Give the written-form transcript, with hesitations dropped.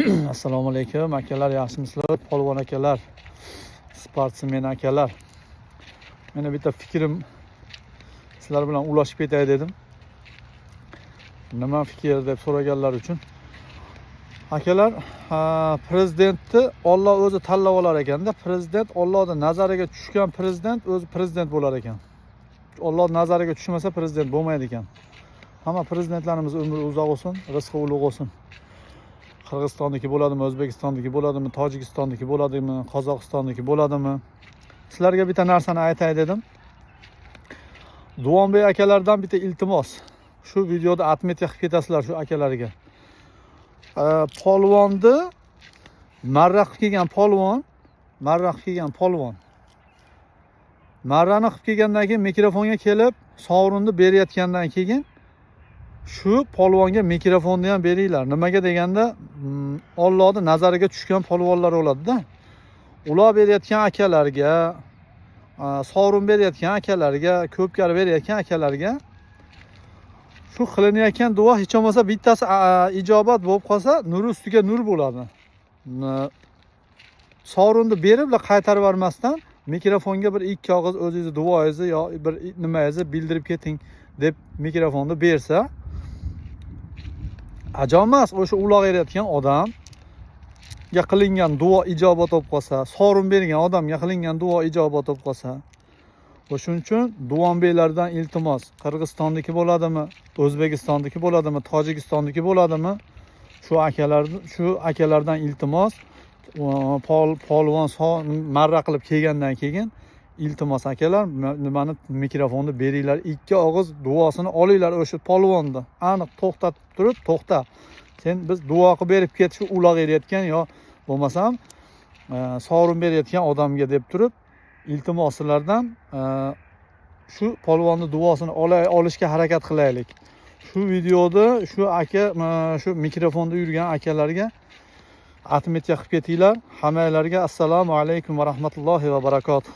Assalomu alaykum akalar, yaxshimisizlar? Polvon akalar, sportsmen akalar. Meni bitta fikrim sizlar bilan ulashib ketay dedim. Nima fikr deb so'raganlar uchun. Akalar, prezidentni Alloh o'zi tanlab olar ekanda. Prezident Allohning nazariga tushgan prezident o'zi prezident bo'lar ekan. Alloh nazariga tushmasa prezident bo'lmaydi ekan. Hamma prezidentlarimiz umri uzoq bo'lsin, rizqi ulug' bo'lsin. Qirg'izistonniki bo'ladimi, O'zbekistonniki bo'ladimi, Tojikistonniki bo'ladimi, Qozog'istonniki bo'ladimi? Sizlarga bitta narsani aytay dedim. Duonbek akalardan bitta iltimos. Shu videoda atmetga qilib ketasizlar shu akalarga. Polvonni marra qilib kelgan polvon, marrani qilib kelgandan keyin mikrofonga kelib, sovrinni berayotgandan keyin shu polvonga mikrofonni ham beringlar. Nimaga deganda, Allohning nazariga tushgan polvonlar bo'ladi-da. Ular berayotgan akalarga, sovrin berayotgan akalarga, ko'pkar berayotgan akalarga shu qilinayotgan duo hech bo'lmasa bittasi ijobat bo'lib qolsa, nur ustiga nur bo'ladi. Sovrinni berib qaytarib yubormasdan mikrofonga bir ikki og'iz o'zingizni duoingizni yo bir nimangizni bildirib keting deb mikrofonni bersa, ajomas o'sha uloq erayotgan odamga qilingan duo ijobat bo'lib qolsa, sovrin bergan odamga qilingan duo ijobat bo'lib qolsa, shuning uchun duonbeklardan iltimos, Qirg'izistonniki bo'ladimi, O'zbekistonniki bo'ladimi, Tojikistonniki bo'ladimi, shu akalardan iltimos, polvon marra qilib kelgandan keyin iltimos akalar, nimani mikrofonni beringlar, ikki og'iz duosini olinglar o'sha polvonni. Aniq to'xtatib turib, to'xta. Sen biz duo qilib berib ketish uloq erayotgan yo bo'lmasam sovrin berayotgan odamga deb turib, iltimos sizlardan shu polvonni duosini olishga harakat qilaylik. Shu videoda shu mikrofonda yurgan akalarga atmetga qilib ketinglar. Hammalarga assalomu alaykum va rahmatullohi va barakotuh.